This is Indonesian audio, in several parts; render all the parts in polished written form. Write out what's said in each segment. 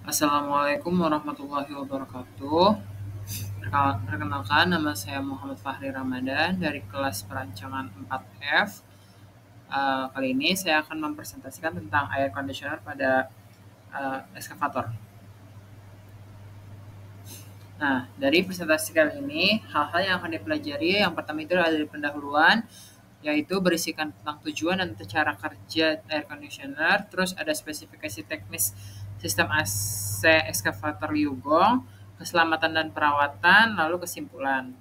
Assalamualaikum warahmatullahi wabarakatuh. Perkenalkan, nama saya Muhammad Fahri Ramadan dari kelas perancangan 4F. Kali ini saya akan mempresentasikan tentang air conditioner pada eskavator. Nah, dari presentasi kali ini, hal-hal yang akan dipelajari yang pertama itu adalah dari pendahuluan, yaitu berisikan tentang tujuan dan cara kerja air conditioner, terus ada spesifikasi teknis sistem AC eskavator Liugong, keselamatan dan perawatan, lalu kesimpulan.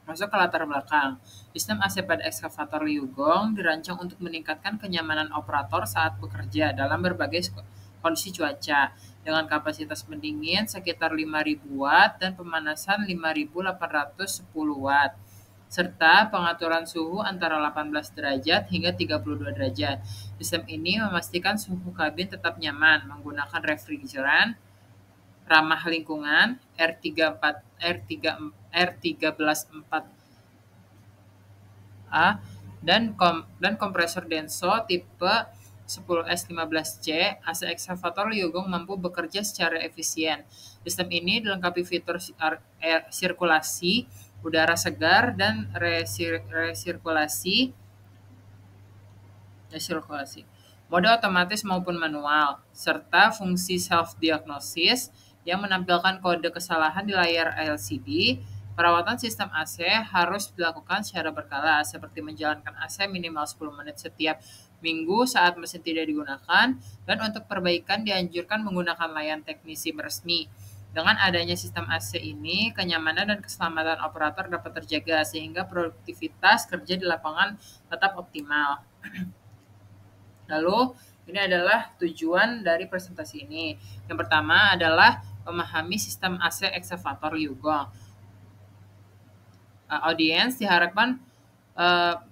Masuk ke latar belakang. Sistem AC pada eskavator Liugong dirancang untuk meningkatkan kenyamanan operator saat bekerja dalam berbagai kondisi cuaca dengan kapasitas pendingin sekitar 5.000 watt dan pemanasan 5.810 watt serta pengaturan suhu antara 18 derajat hingga 32 derajat. Sistem ini memastikan suhu kabin tetap nyaman menggunakan refrigeran ramah lingkungan R34 R134A dan kompresor Denso tipe 10S15C. AC Excavator Liugong mampu bekerja secara efisien. Sistem ini dilengkapi fitur sirkulasi udara segar dan resirkulasi mode otomatis maupun manual, serta fungsi self-diagnosis yang menampilkan kode kesalahan di layar LCD. Perawatan sistem AC harus dilakukan secara berkala, seperti menjalankan AC minimal 10 menit setiap minggu saat mesin tidak digunakan, dan untuk perbaikan dianjurkan menggunakan layanan teknisi resmi. Dengan adanya sistem AC ini, kenyamanan dan keselamatan operator dapat terjaga sehingga produktivitas kerja di lapangan tetap optimal. Lalu, ini adalah tujuan dari presentasi ini. Yang pertama adalah memahami sistem AC Excavator Liugong. Audiens diharapkan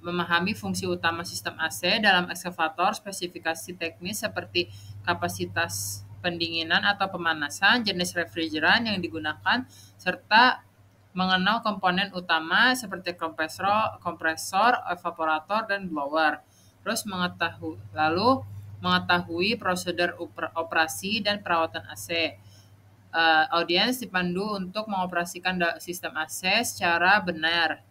memahami fungsi utama sistem AC dalam ekskavator, spesifikasi teknis seperti kapasitas pendinginan atau pemanasan, jenis refrigeran yang digunakan, serta mengenal komponen utama seperti kompresor, evaporator, dan blower. Terus mengetahui prosedur operasi dan perawatan AC. Audiens dipandu untuk mengoperasikan sistem AC secara benar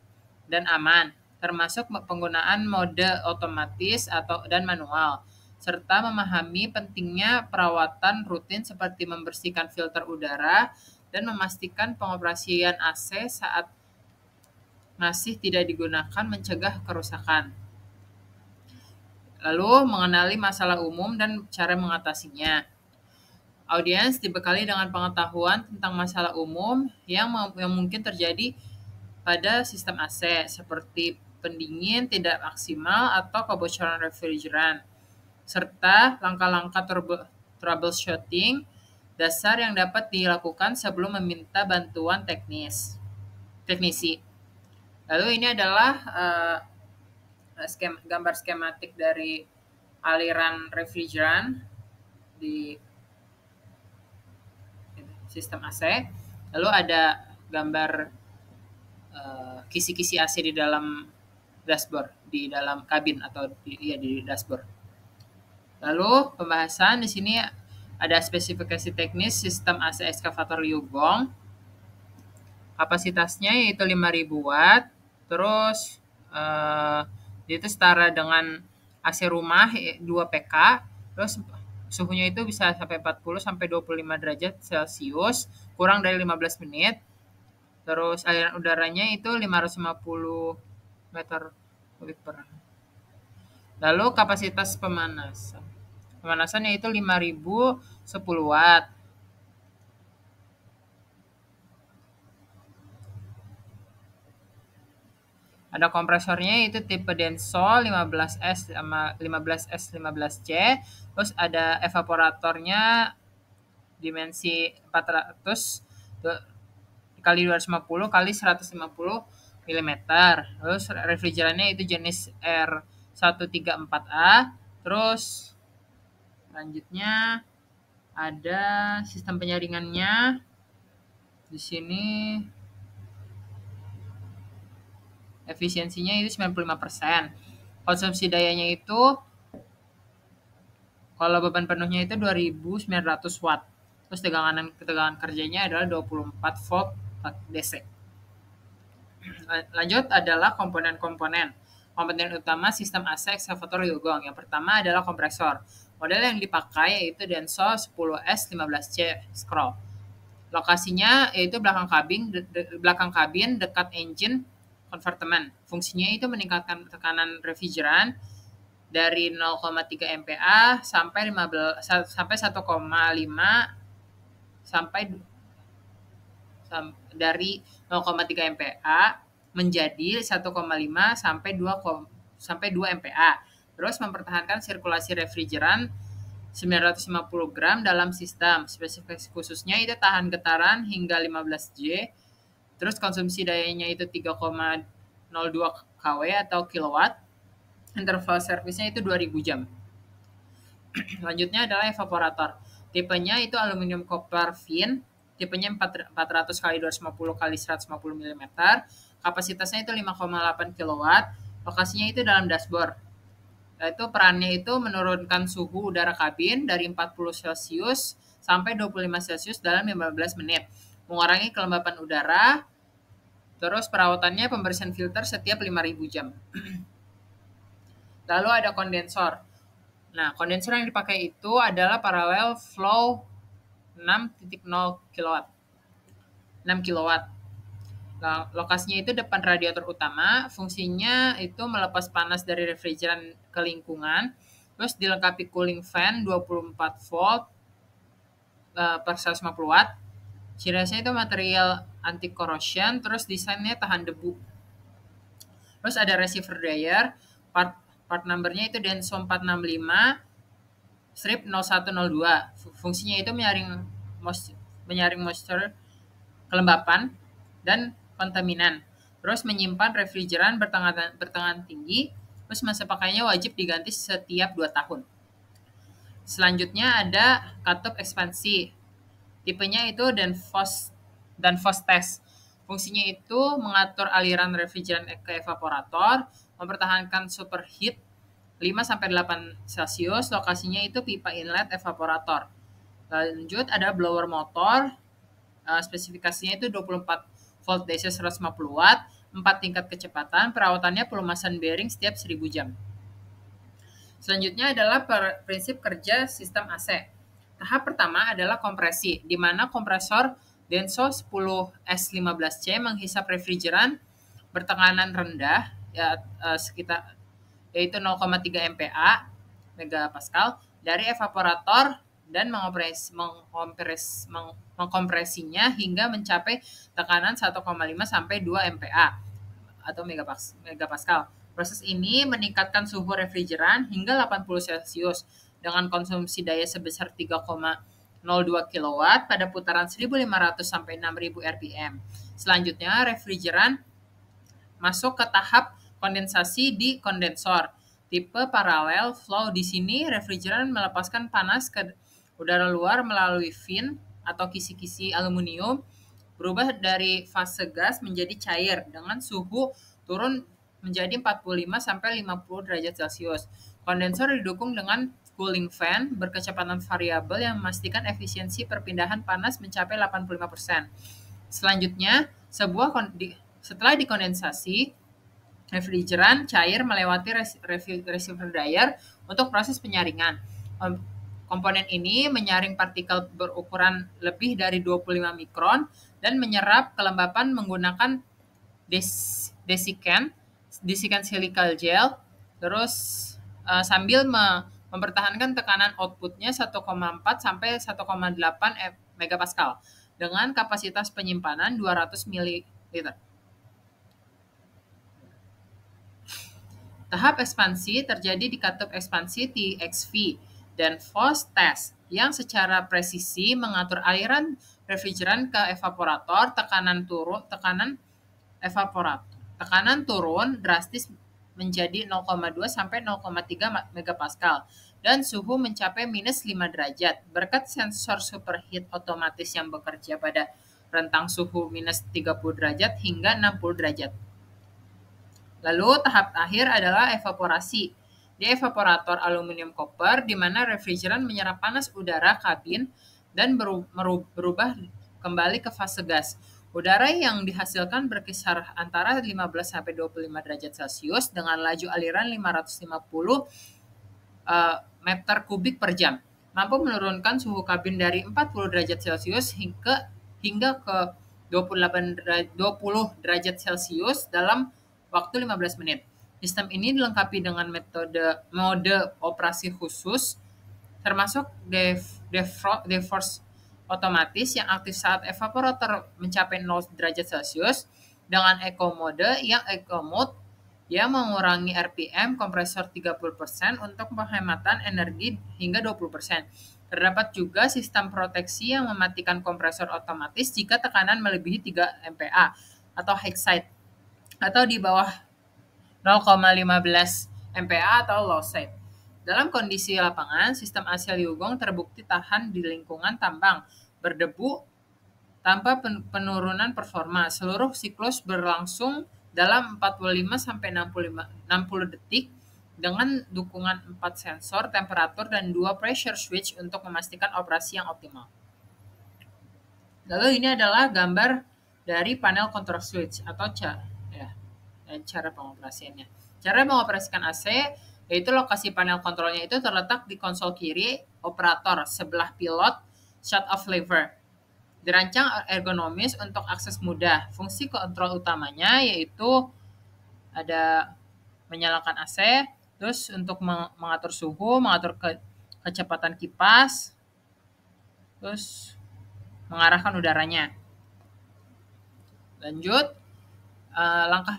dan aman, termasuk penggunaan mode otomatis dan manual, serta memahami pentingnya perawatan rutin seperti membersihkan filter udara dan memastikan pengoperasian AC saat masih tidak digunakan mencegah kerusakan. Lalu mengenali masalah umum dan cara mengatasinya. Audiens dibekali dengan pengetahuan tentang masalah umum yang mungkin terjadi pada sistem AC, seperti pendingin tidak maksimal atau kebocoran refrigeran, serta langkah-langkah troubleshooting dasar yang dapat dilakukan sebelum meminta bantuan teknisi. Lalu ini adalah gambar skematik dari aliran refrigeran di sistem AC. Lalu ada gambar kisi-kisi AC di dalam dashboard, di dalam kabin atau di dashboard. Lalu pembahasan di sini ada spesifikasi teknis sistem AC Excavator Liugong. Kapasitasnya yaitu 5.000 watt. Terus itu setara dengan AC rumah 2 PK. Terus suhunya itu bisa sampai 40 sampai 25 derajat Celcius, kurang dari 15 menit. Terus aliran udaranya itu 550 meter kubik per. Lalu kapasitas pemanasan. Pemanasannya itu 5.010 watt. Ada kompresornya itu tipe Denso 15S sama 15S15C. Terus ada evaporatornya dimensi 400 kali 250 kali 150 mm. Terus refrigerannya itu jenis R134A. Terus selanjutnya ada sistem penyaringannya. Di sini efisiensinya itu 95%. Konsumsi dayanya itu Kalau beban penuhnya itu 2.900 watt. Terus ketegangan kerjanya adalah 24 volt DC. Lanjut adalah komponen-komponen. Komponen utama sistem AC eksavator Yogong. Yang pertama adalah kompresor. Model yang dipakai yaitu Denso 10S15C Scroll. Lokasinya yaitu belakang kabin dekat engine convertment. Fungsinya itu meningkatkan tekanan refrigeran dari 0,3 MPa sampai 1,5 sampai dari 0,3 MPa menjadi 1,5 sampai 2 MPa. Terus mempertahankan sirkulasi refrigeran 950 gram dalam sistem. Spesifikasi khususnya itu tahan getaran hingga 15 J. Terus konsumsi dayanya itu 3,02 kW atau kilowatt. Interval servisnya itu 2000 jam. Selanjutnya adalah evaporator. Tipenya itu aluminium copper fin. Tipenya 400 x 250 x 150 mm. Kapasitasnya itu 5,8 kW. Lokasinya itu dalam dashboard. Yaitu perannya itu menurunkan suhu udara kabin dari 40 Celcius sampai 25 Celcius dalam 15 menit. Mengurangi kelembapan udara. Terus perawatannya pembersihan filter setiap 5.000 jam. Lalu ada kondensor. Nah, kondensor yang dipakai itu adalah parallel flow 6.0 kW. 6 kW. Nah, lokasinya itu depan radiator utama. Fungsinya itu melepas panas dari refrigeran ke lingkungan. Terus dilengkapi cooling fan 24 volt per 150 watt. Ciri khasnya itu material anti corrosion. Terus desainnya tahan debu. Terus ada receiver dryer. Part numbernya itu Denso 465 strip 0102. Fungsinya itu menyaring moisture, kelembapan, dan kontaminan. Terus menyimpan refrigeran bertekanan tinggi. Terus masa pakainya wajib diganti setiap 2 tahun. Selanjutnya ada katup ekspansi. Tipenya itu Danfoss test. Fungsinya itu mengatur aliran refrigeran ke evaporator, mempertahankan superheat 5-8 Celcius. Lokasinya itu pipa inlet evaporator. Lanjut ada blower motor. Spesifikasinya itu 24 volt DC 150 watt, 4 tingkat kecepatan. Perawatannya pelumasan bearing setiap 1000 jam. Selanjutnya adalah prinsip kerja sistem AC. Tahap pertama adalah kompresi, di mana kompresor Denso 10S15C menghisap refrigeran bertekanan rendah yaitu 0,3 MPa megapascal dari evaporator dan mengkompresinya hingga mencapai tekanan 1,5 sampai 2 MPa atau megapascal. Proses ini meningkatkan suhu refrigeran hingga 80 Celcius dengan konsumsi daya sebesar 3,02 kW pada putaran 1.500 sampai 6.000 RPM. Selanjutnya, refrigeran masuk ke tahap kondensasi di kondensor. Tipe parallel flow. Di sini refrigeran melepaskan panas ke udara luar melalui fin atau kisi-kisi aluminium, berubah dari fase gas menjadi cair dengan suhu turun menjadi 45 sampai 50 derajat Celcius. Kondensor didukung dengan cooling fan berkecepatan variabel yang memastikan efisiensi perpindahan panas mencapai 85%. Selanjutnya, setelah dikondensasi, refrigeran cair melewati receiver dryer untuk proses penyaringan. Komponen ini menyaring partikel berukuran lebih dari 25 mikron dan menyerap kelembapan menggunakan desiccant silikal gel, terus sambil mempertahankan tekanan outputnya 1,4 sampai 1,8 megapascal dengan kapasitas penyimpanan 200 ml. Tahap ekspansi terjadi di katup ekspansi TXV dan Danfoss test yang secara presisi mengatur aliran refrigeran ke evaporator. Tekanan turun drastis menjadi 0,2 sampai 0,3 megapascal dan suhu mencapai minus 5 derajat berkat sensor superheat otomatis yang bekerja pada rentang suhu minus 30 derajat hingga 60 derajat. Lalu tahap akhir adalah evaporasi. Di di evaporator aluminium koper, di mana refrigeran menyerap panas udara kabin dan berubah kembali ke fase gas. Udara yang dihasilkan berkisar antara 15-25 derajat Celcius dengan laju aliran 550 meter kubik per jam, mampu menurunkan suhu kabin dari 40 derajat Celcius hingga ke 20 derajat Celcius dalam waktu 15 menit. Sistem ini dilengkapi dengan mode operasi khusus, termasuk defrost otomatis yang aktif saat evaporator mencapai 0 derajat Celcius, dengan eco mode yang mengurangi RPM kompresor 30% untuk penghematan energi hingga 20%. Terdapat juga sistem proteksi yang mematikan kompresor otomatis jika tekanan melebihi 3 MPa atau high side, atau di bawah 0,15 MPa atau low side. Dalam kondisi lapangan, sistem AC Liugong terbukti tahan di lingkungan tambang berdebu tanpa penurunan performa. Seluruh siklus berlangsung dalam 45-60 detik dengan dukungan 4 sensor temperatur dan 2 pressure switch untuk memastikan operasi yang optimal. Lalu ini adalah gambar dari panel control switch atau cara pengoperasiannya. Cara mengoperasikan AC yaitu lokasi panel kontrolnya itu terletak di konsol kiri operator sebelah pilot shut-off lever. Dirancang ergonomis untuk akses mudah. Fungsi kontrol utamanya yaitu ada menyalakan AC, terus untuk mengatur suhu, mengatur kecepatan kipas, terus mengarahkan udaranya. Lanjut, langkah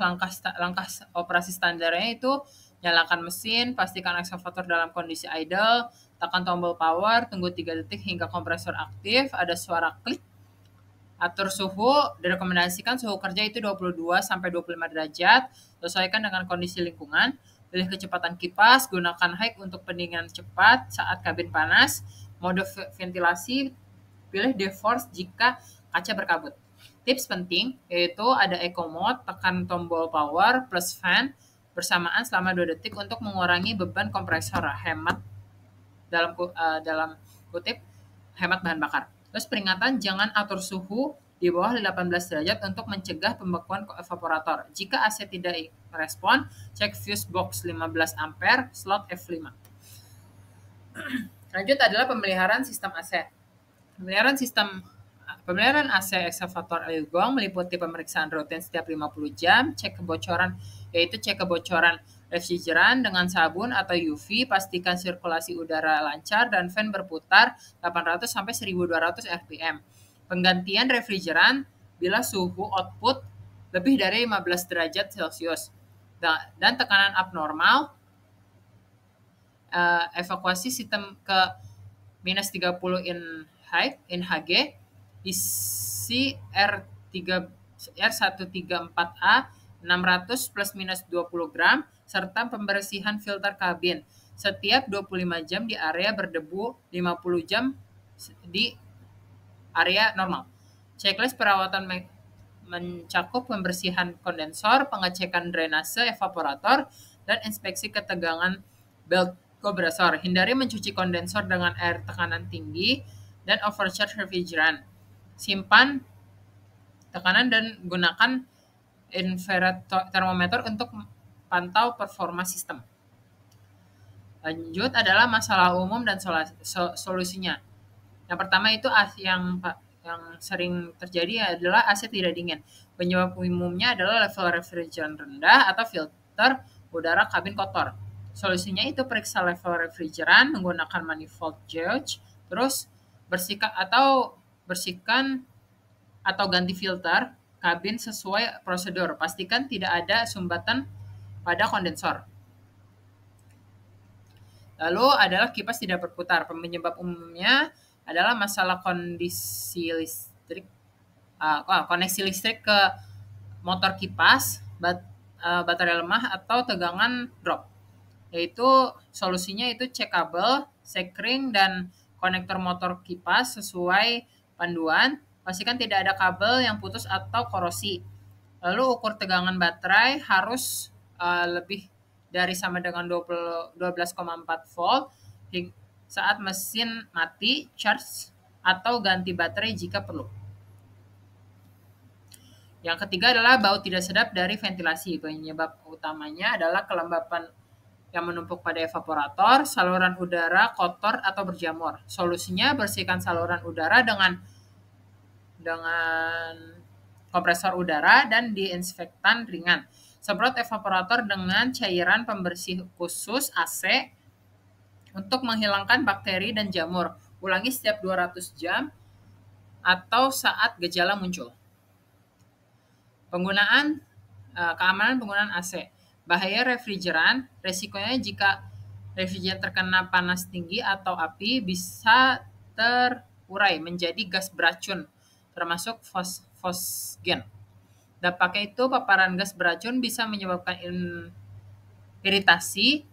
operasi standarnya itu nyalakan mesin, pastikan eksavator dalam kondisi idle, tekan tombol power, tunggu 3 detik hingga kompresor aktif, ada suara klik. Atur suhu, direkomendasikan suhu kerja itu 22-25 derajat, sesuaikan dengan kondisi lingkungan. Pilih kecepatan kipas, gunakan high untuk pendinginan cepat saat kabin panas. Mode ventilasi, pilih defrost jika kaca berkabut. Tips penting yaitu ada eco mode, tekan tombol power plus fan bersamaan selama 2 detik untuk mengurangi beban kompresor, hemat dalam kutip hemat bahan bakar. Terus peringatan, jangan atur suhu di bawah 18 derajat untuk mencegah pembekuan evaporator. Jika AC tidak merespon, cek fuse box 15 ampere slot F5. Lanjut adalah pemeliharaan sistem AC. Pemeliharaan AC eksavator Liugong meliputi pemeriksaan rutin setiap 50 jam, cek kebocoran refrigeran dengan sabun atau UV, pastikan sirkulasi udara lancar dan fan berputar 800-1200 rpm. Penggantian refrigeran bila suhu output lebih dari 15 derajat Celcius dan tekanan abnormal, evakuasi sistem ke minus 30 in Hg, isi R134A 600 plus minus 20 gram, serta pembersihan filter kabin setiap 25 jam di area berdebu, 50 jam di area normal. Checklist perawatan mencakup pembersihan kondensor, pengecekan drainase evaporator, dan inspeksi ketegangan belt kompresor. Hindari mencuci kondensor dengan air tekanan tinggi dan overcharge refrigeran. Simpan tekanan dan gunakan infrared thermometer untuk pantau performa sistem. Lanjut adalah masalah umum dan solusinya. Yang pertama itu yang sering terjadi adalah AC tidak dingin. Penyebab umumnya adalah level refrigeran rendah atau filter udara kabin kotor. Solusinya itu periksa level refrigeran menggunakan manifold gauge, terus bersihkan atau ganti filter kabin sesuai prosedur. Pastikan tidak ada sumbatan pada kondensor. Lalu adalah kipas tidak berputar. Penyebab umumnya adalah masalah koneksi listrik ke motor kipas, baterai lemah atau tegangan drop. Yaitu solusinya itu cek kabel, sekring dan konektor motor kipas sesuai panduan. Pastikan tidak ada kabel yang putus atau korosi. Lalu ukur tegangan baterai harus lebih dari sama dengan 12,4 volt saat mesin mati, charge, atau ganti baterai jika perlu. Yang ketiga adalah bau tidak sedap dari ventilasi. Penyebab utamanya adalah kelembapan yang menumpuk pada evaporator, saluran udara kotor atau berjamur. Solusinya bersihkan saluran udara dengan kompresor udara dan disinfektan ringan. Semprot evaporator dengan cairan pembersih khusus AC untuk menghilangkan bakteri dan jamur. Ulangi setiap 200 jam atau saat gejala muncul. Keamanan penggunaan AC. Bahaya refrigeran, resikonya jika refrigeran terkena panas tinggi atau api bisa terurai menjadi gas beracun, termasuk fosgen. Dampaknya itu paparan gas beracun bisa menyebabkan iritasi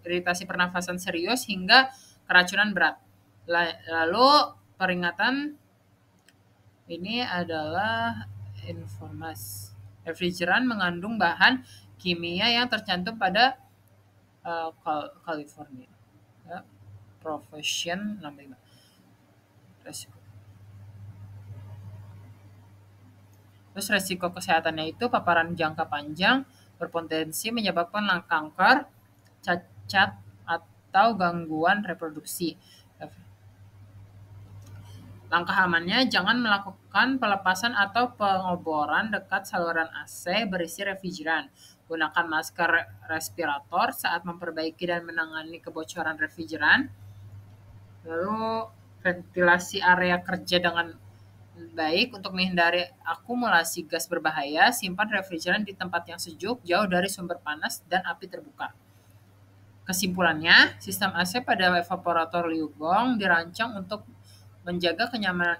iritasi pernafasan serius hingga keracunan berat. Lalu peringatan ini adalah informasi. Refrigeran mengandung bahan kimia yang tercantum pada California Profession 65. Terus resiko kesehatannya itu paparan jangka panjang berpotensi menyebabkan kanker, cacat, atau gangguan reproduksi. Langkah amannya, jangan melakukan pelepasan atau pengoboran dekat saluran AC berisi refrigeran. Gunakan masker respirator saat memperbaiki dan menangani kebocoran refrigeran. Lalu ventilasi area kerja dengan baik untuk menghindari akumulasi gas berbahaya. Simpan refrigeran di tempat yang sejuk, jauh dari sumber panas dan api terbuka. Kesimpulannya, sistem AC pada evaporator Liu Gong dirancang untuk menjaga kenyamanan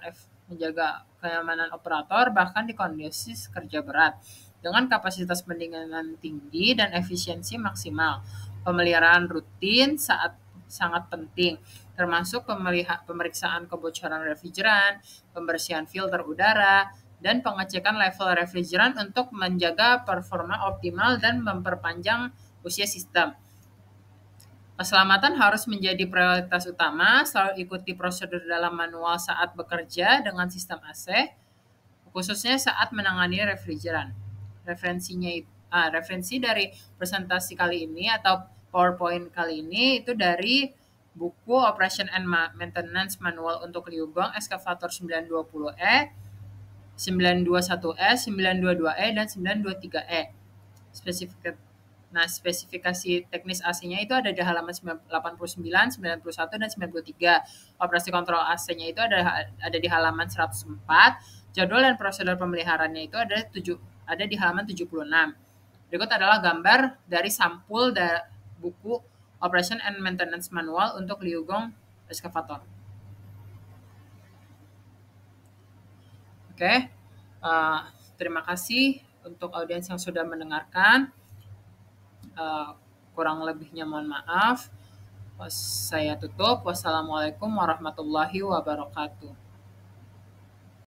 operator bahkan di kondisi kerja berat. Dengan kapasitas pendinginan tinggi dan efisiensi maksimal. Pemeliharaan rutin sangat penting, termasuk pemeriksaan kebocoran refrigeran, pembersihan filter udara, dan pengecekan level refrigeran untuk menjaga performa optimal dan memperpanjang usia sistem. Keselamatan harus menjadi prioritas utama. Selalu ikuti prosedur dalam manual saat bekerja dengan sistem AC, khususnya saat menangani refrigeran. Referensi dari presentasi kali ini atau PowerPoint kali ini itu dari buku Operation and Maintenance Manual untuk Liu Gong Excavator 920E, 921E, 922E, dan 923E. Spesifikasi teknis AC-nya itu ada di halaman 89, 91, dan 93. Operasi kontrol AC-nya itu ada di halaman 104. Jadwal dan prosedur pemeliharaannya itu ada di halaman 76. Berikut adalah gambar dari sampul buku Operation and Maintenance Manual untuk Liu Gong Excavator. Oke. Terima kasih untuk audiens yang sudah mendengarkan. Kurang lebihnya mohon maaf. Saya tutup. Wassalamualaikum warahmatullahi wabarakatuh.